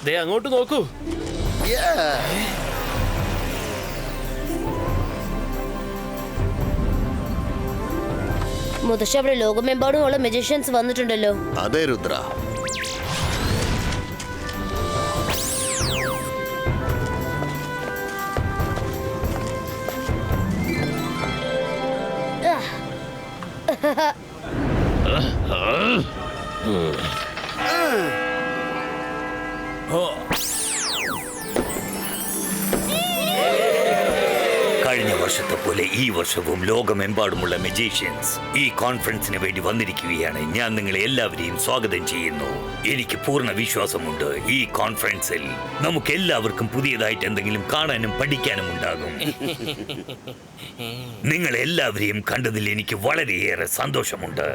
ദേ അങ്ങോട്ട് നോക്കൂ. മുത്തശ്ശി, അവിടെ ലോകമെമ്പാടുമുള്ള മജീഷ്യൻസ് വന്നിട്ടുണ്ടല്ലോ. അതെ രുദ്ര. കഴിഞ്ഞ വർഷത്തെ പോലെ ഈ വർഷവും ലോകമെമ്പാടുമുള്ള മജീഷ്യൻസ് ഈ കോൺഫറൻസിന് വേണ്ടി വന്നിരിക്കുകയാണ്. ഞാൻ നിങ്ങളെ എല്ലാവരെയും സ്വാഗതം ചെയ്യുന്നു. എനിക്ക് പൂർണ്ണ വിശ്വാസമുണ്ട് ഈ കോൺഫറൻസിൽ നമുക്ക് എല്ലാവർക്കും പുതിയതായിട്ട് എന്തെങ്കിലും കാണാനും പഠിക്കാനും ഉണ്ടാകും. നിങ്ങൾ എല്ലാവരെയും കണ്ടതിൽ എനിക്ക് വളരെയേറെ സന്തോഷമുണ്ട്.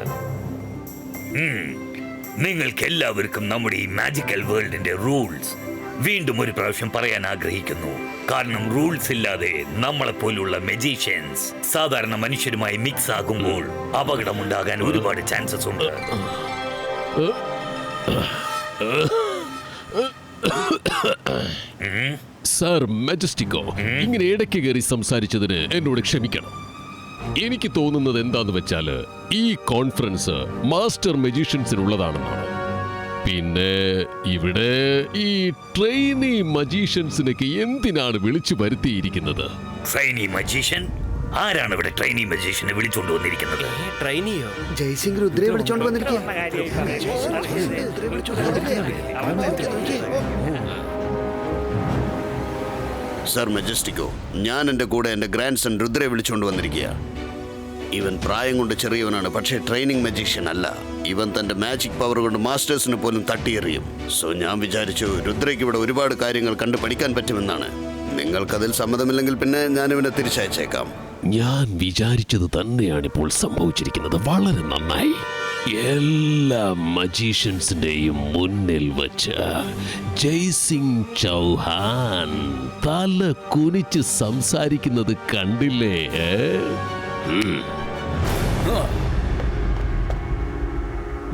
നിങ്ങൾക്ക് എല്ലാവർക്കും നമ്മുടെ ഈ മാജിക്കൽ വേൾഡിന്റെ റൂൾസ് വീണ്ടും ഒരു പ്രാവശ്യം പറയാൻ ആഗ്രഹിക്കുന്നു. കാരണം റൂൾസ് ഇല്ലാതെ നമ്മളെപ്പോലുള്ള മജീഷ്യൻസ് സാധാരണ മനുഷ്യരുമായി മിക്സ് ആകുമ്പോൾ അപകടമുണ്ടാകാൻ ഒരുപാട് ചാൻസസ് ഉണ്ട്. സർ മെജസ്റ്റിക്കോ, ഇങ്ങനെ ഇടയ്ക്ക് കയറി സംസാരിച്ചതിന് എന്നോട് ക്ഷമിക്കണം. എനിക്ക് തോന്നുന്നത് എന്താന്ന് വെച്ചാല് ഈ കോൺഫറൻസ് മാസ്റ്റർ മജീഷ്യൻസിനുള്ളതാണെന്നാണ്. പിന്നെ ഇവിടെ ഈ ട്രെയിനി മജീഷ്യൻസിനൊക്കെ എന്തിനാണ് വിളിച്ചു വരുത്തിയിരിക്കുന്നത്? Trainee magician? ആരാണ് ഇവിടെ ട്രെയിനി മജീഷ്യനെ വിളിച്ചുകൊണ്ട് വന്നിരിക്കുന്നത്? ട്രെയിനിയോ? ജയ്സിംഗ് രുദ്രയെ വിളിച്ചോണ്ട് വന്നിരിക്കുക. സർ മെജസ്റ്റിക്കോ, ഞാൻ എന്റെ കൂടെ എന്റെ ഗ്രാൻഡ് സൺ രുദ്രയെ വിളിച്ചുകൊണ്ട് വന്നിരിക്കുക. ഇവൻ പ്രായം കൊണ്ട് ചെറിയവനാണ്, പക്ഷേ ട്രെയിനിങ് മജീഷ്യൻ അല്ല. ഇവൻ തന്റെ മാജിക് പവർ കൊണ്ട് മാസ്റ്റേഴ്സിനെ പോലും തട്ടിയെറിയും. സോ ഞാൻ വിചാരിച്ചു രുദ്രയ്ക്ക് ഇവിടെ ഒരുപാട് കാര്യങ്ങൾ കണ്ടു പഠിക്കാൻ പറ്റുമെന്നാണ്. നിങ്ങൾക്കതിൽ സമ്മതമില്ലെങ്കിൽ പിന്നെ ഞാൻ ഇവനെ തിരിച്ചയച്ചേക്കാം. ഞാൻ വിചാരിച്ചത് തന്നെയാണ് ഇപ്പോൾ സംഭവിച്ചിരിക്കുന്നത്. വളരെ നന്നായി. എല്ലാ മജീഷ്യൻസിന്റെയും മുന്നിൽ വച്ച് ജയ്സിംഗ് ചൗഹാൻ തല കുനിച്ച് സംസാരിക്കുന്നത് കണ്ടില്ലേ?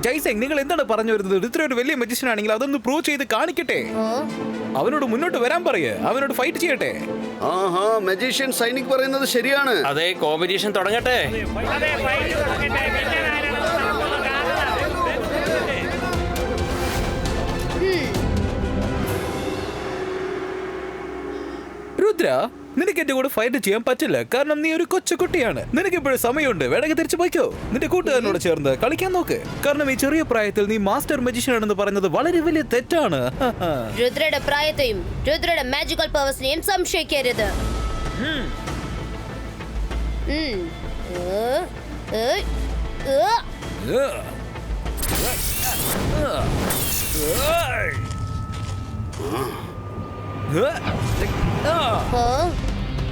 ജയ്സിംഗ്, നിങ്ങൾ എന്താണ് പറഞ്ഞു വരുന്നത്? രുദ്ര ഒരു വലിയ മജീഷ്യൻ ആണെങ്കിൽ അതൊന്ന് പ്രൂവ് ചെയ്ത് കാണിക്കട്ടെ. അവനോട് മുന്നോട്ട് വരാൻ പറയേ, അവനോട് ഫൈറ്റ് ചെയ്യട്ടെ. ആഹാ, മജീഷ്യൻ സൈനിക് പറയുന്നത് ശരിയാണ്. അതെ, കോമ്പറ്റീഷൻ തുടങ്ങട്ടെ. രുദ്ര, നിനക്ക് എന്റെ കൂടെ ഫൈറ്റ് ചെയ്യാൻ പറ്റില്ല. കാരണം നീ ഒരു കൊച്ചുകുട്ടിയാണ്. നിനക്ക് ഇപ്പോഴും സമയമുണ്ട്. വേണമെങ്കിൽ തിരിച്ചു പോയിക്കോ. നിന്റെ കൂട്ടുകാരനോട് ചേർന്ന് കളിക്കാൻ നോക്ക്. കാരണം ഈ ചെറിയ പ്രായത്തിൽ നീ മാസ്റ്റർ മജീഷ്യൻ ആണെന്ന് പറയുന്നത് വളരെ വലിയ തെറ്റാണ്. രുദ്രയുടെ പ്രായത്തെയും രുദ്രയുടെ മാജിക്കൽ പവേഴ്സിനെയും സംശയിക്കരുത്.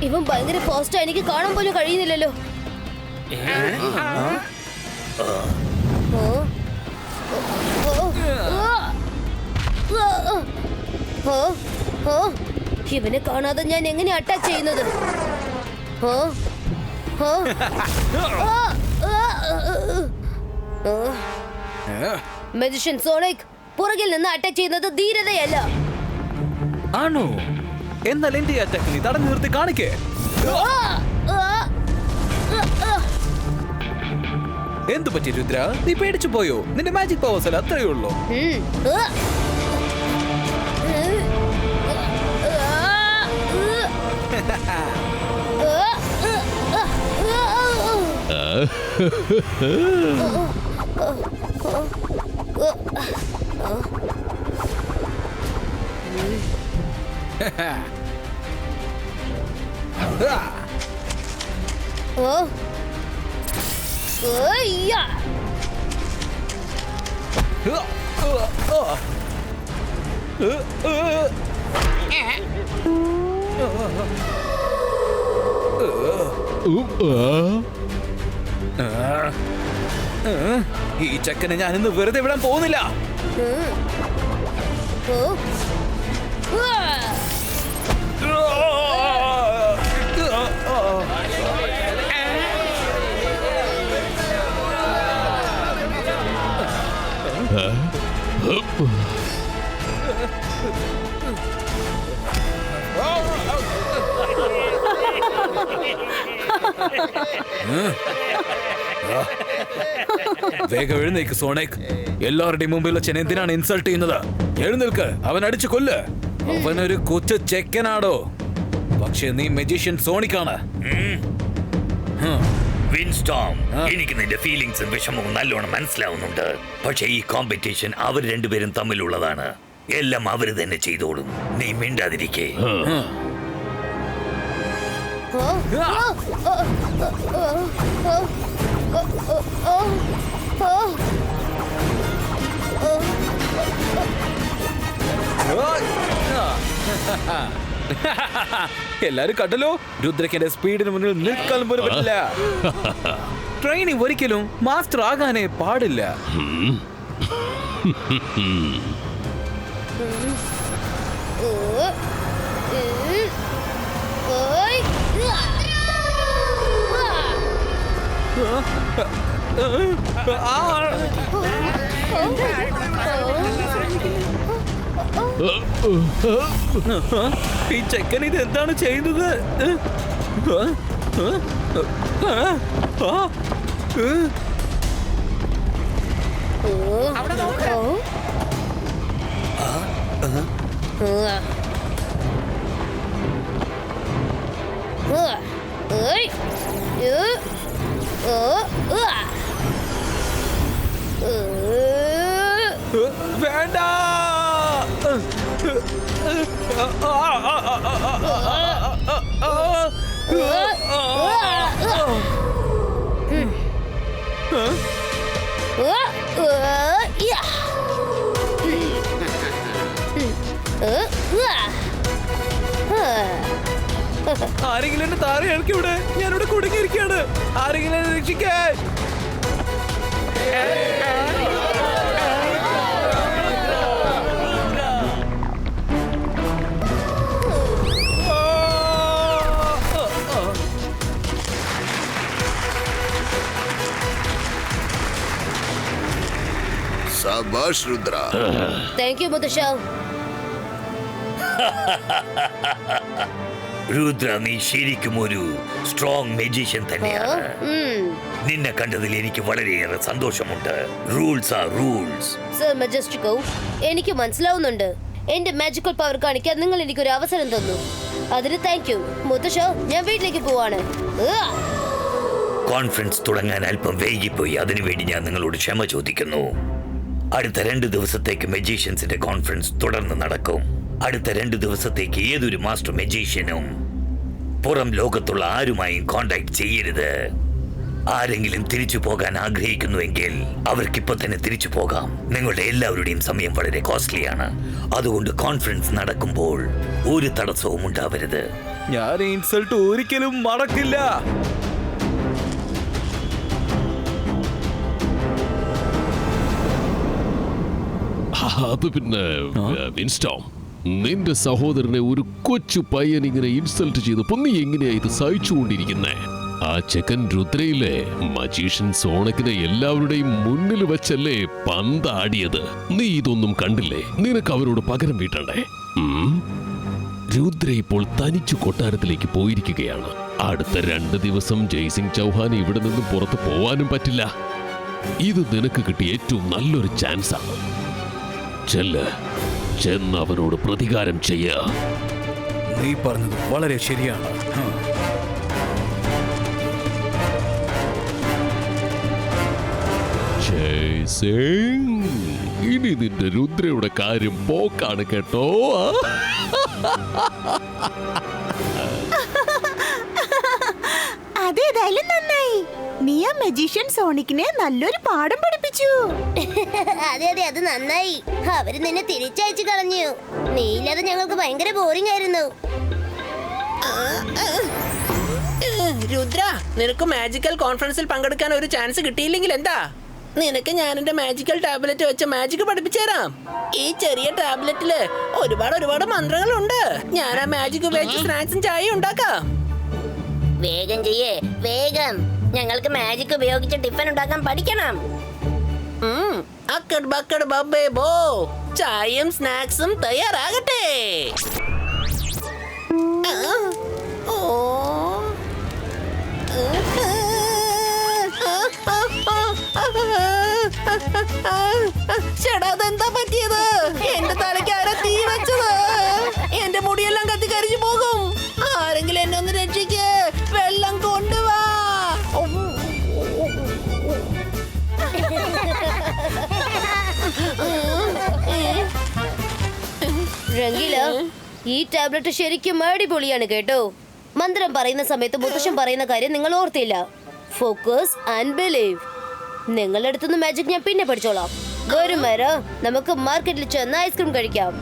ഇവൻ ഭയങ്കര ഫാസ്റ്റാ. എനിക്ക് കാണാൻ പോലും കഴിയുന്നില്ലല്ലോ. ഇവനെ കാണാതെ ഞാൻ എങ്ങനെ അറ്റാക്ക് ചെയ്യുന്നത്? മജീഷ്യൻ സോണിക്, പുറകിൽ നിന്ന് അറ്റാക്ക് ചെയ്യുന്നത് ധീരതയല്ല. ആണോ? എന്നാൽ എന്റെ അറ്റാക്ക് നീ തടഞ്ഞു നിർത്തി കാണിക്കേ. എന്തു പറ്റി രുദ്ര? നീ പേടിച്ചു പോയോ? നിന്റെ മാജിക് പവേഴ്സ് അല്ല, അത്രയേ ഉള്ളൂ. ഈ ചെക്കനെ ഞാൻ ഇന്ന് വെറുതെ വിടാൻ പോകുന്നില്ല. വേഗം എഴുന്നേക്ക് സോണിക്. എല്ലാവരുടെയും മുമ്പിൽ വെച്ച് എന്നെ എന്തിനാണ് ഇൻസൾട്ട് ചെയ്യുന്നത്? എഴുന്നേൽക്ക്, അവൻ അടിച്ചു കൊല്ല്. അവനൊരു കൊച്ചു ചെക്കനാടോ, പക്ഷെ നീ മജീഷ്യൻ സോണിക്കാണ്. വിൻസ്റ്റോം, എനിക്ക് നിന്റെ ഫീലിംഗ്സും വിഷമവും നല്ലോണം മനസ്സിലാവുന്നുണ്ട്. പക്ഷെ ഈ കോമ്പറ്റീഷൻ അവർ രണ്ടുപേരും തമ്മിലുള്ളതാണ്. എല്ലാം അവര് തന്നെ ചെയ്തോളും. നീ മിണ്ടാതിരിക്കേ. എല്ലാരും കണ്ടല്ലോ, രുദ്രക്കിന്റെ സ്പീഡിന് മുന്നിൽ നിൽക്കാൻ പോലും പറ്റില്ല. ട്രെയിനിങ് ഒരിക്കലും മാസ്റ്റർ ആകാനേ പാടില്ല. ഈ ചെക്കൻ ഇത് എന്താണ് ചെയ്യുന്നത്? വേണ്ട. ആരെങ്കിലും എന്നെ താഴെ ഇറക്കി ഇവിടെ, ഞാനിവിടെ കുടുങ്ങിയിരിക്കുകയാണ്. ആരെങ്കിലും എന്നെ രക്ഷിക്കാൻ. സബാഷ് രുദ്ര. താങ്ക് യു മുത്തശ്ശ. രുദ്ര, നീ ശരിക്കും ഒരു സ്ട്രോങ് മജീഷ്യൻ തന്നെയാണ്. നിന്നെ കണ്ടതിൽ എനിക്ക് വളരെയേറെ സന്തോഷമുണ്ട്. Rules R rules. സർ മജസ്റ്റിക്കോ, എനിക്ക് മനസ്സിലാവുന്നുണ്ട്. എന്റെ മാജിക്കൽ പവർ കാണിക്കാൻ നിങ്ങൾ എനിക്കൊരു അവസരം തന്നു. അതിന് താങ്ക് യു മുത്തശ്ശ. ഞാൻ വീട്ടിലേക്ക് പോവാണ്. കോൺഫറൻസ് തുടങ്ങാൻ അല്പം വൈകിപ്പോയി. അതിനുവേണ്ടി ഞാൻ നിങ്ങളോട് ക്ഷമ ചോദിക്കുന്നു. അടുത്ത 2 ദിവസത്തേക്ക് മജീഷ്യൻസിന്റെ കോൺഫറൻസ് തുടർന്ന് നടക്കും. അടുത്ത 2 ദിവസത്തേക്ക് ഏതൊരു മാസ്റ്റർ മജീഷ്യനും പുറം ലോകത്തുള്ള ആരുമായും കോണ്ടാക്ട് ചെയ്യരുത്. ആരെങ്കിലും തിരിച്ചു പോകാൻ ആഗ്രഹിക്കുന്നുവെങ്കിൽ അവർക്കിപ്പോ തന്നെ തിരിച്ചു പോകാം. നിങ്ങളുടെ എല്ലാവരുടെയും സമയം വളരെ കോസ്റ്റ്ലിയാണ്. അതുകൊണ്ട് കോൺഫറൻസ് നടക്കുമ്പോൾ ഒരു തടസ്സവും ഉണ്ടാവരുത്. ഞാൻ ഇൻസൾട്ട് ഒരിക്കലും മറക്കില്ല. അത് പിന്നെ വിൻസ്റ്റോം, നിന്റെ സഹോദരനെ ഒരു കൊച്ചു പയ്യൻ ഇങ്ങനെ ഇൻസൾട്ട് ചെയ്തപ്പോ നീ എങ്ങനെയാ ഇത് സഹിച്ചുകൊണ്ടിരിക്കുന്നേ? ആ ചെക്കൻ രുദ്രയിലെ മജീഷ്യൻ സോണക്കിനെ എല്ലാവരുടെയും മുന്നിൽ വെച്ചല്ലേ പന്താടിയത്. നീ ഇതൊന്നും കണ്ടില്ലേ? നിനക്ക് അവരോട് പകരം വീട്ടണ്ടേ? രുദ്ര ഇപ്പോൾ തനിച്ചു കൊട്ടാരത്തിലേക്ക് പോയിരിക്കുകയാണ്. അടുത്ത 2 ദിവസം ജയ്സിംഗ് ചൗഹാൻ ഇവിടെ നിന്ന് പുറത്തു പോവാനും പറ്റില്ല. ഇത് നിനക്ക് കിട്ടിയ ഏറ്റവും നല്ലൊരു ചാൻസാണ്. ചെന്ന് അവനോട് പ്രതികാരം ചെയ്യ. നീ പറഞ്ഞത് വളരെ ശരിയാണ്. ഇനി നിന്റെ രുദ്രയുടെ കാര്യം പോക്കാണ് കേട്ടോ. അതേതായാലും നന്നായി. നീ ആ മജീഷ്യൻ സോണിക്കിനെ നല്ലൊരു പാഠം പഠിപ്പിച്ചു. അതെ അതെ, അത് നന്നായി. അവര് നിന്നെ തിരിച്ചയച്ചു കളഞ്ഞു. നീയില്ലാതെ ഞങ്ങൾക്ക് ഭയങ്കര ബോറിംഗ് ആയിരുന്നു. രുദ്ര, നിനക്ക് മാജിക്കൽ കോൺഫറൻസിൽ പങ്കെടുക്കാൻ ഒരു ചാൻസ് കിട്ടിയില്ലെങ്കിൽ എന്താ? നിനക്ക് ഞാൻ എന്റെ മാജിക്കൽ ടാബ്ലറ്റ് വെച്ച് മാജിക് പഠിപ്പിച്ചു തരാം. ഈ ചെറിയ ടാബ്ലറ്റില് ഒരുപാട് മന്ത്രങ്ങളുണ്ട്. ഞാൻ ആ മാജിക് ഉപയോഗിച്ച് സ്നാക്സും ചായയും ഉണ്ടാക്കാം. വേഗം ചെയ്യേ, വേഗം. ഞങ്ങൾക്ക് മാജിക് ഉപയോഗിച്ച് ടിഫൻ ഉണ്ടാക്കാൻ പഠിക്കണം. അക്കട് ബക്കട് ബബ്ബേ ബോ, ചായയും സ്നാക്സും തയ്യാറാകട്ടെ. ആ, ഓ. ചേട്ടാ, അതെന്താ പറ്റിയത്? എന്റെ തലയ്ക്ക് ആരാ തീ വെച്ചത്? എന്റെ മുടിയെല്ലാം കത്തി കരിഞ്ഞു പോകും. ആരെങ്കിലും എന്നെ ഒന്ന് രക്ഷിക്ക്, വെള്ളം കൊണ്ടുവാ. രംഗീല, ഈ ടാബ്ലറ്റ് ശരിക്കും അടിപൊളിയാണ് കേട്ടോ. മന്ത്രം പറയുന്ന സമയത്ത് മുത്തശ്ശൻ പറയുന്ന കാര്യം നിങ്ങൾ ഓർത്തില്ല. Focus and believe. നിങ്ങളുടെ അടുത്തുനിന്ന് മാജിക് ഞാൻ പിന്നെ പഠിച്ചോളാം. വരും വരാ, നമുക്ക് മാർക്കറ്റിൽ ചെന്ന് ഐസ്ക്രീം കഴിക്കാം.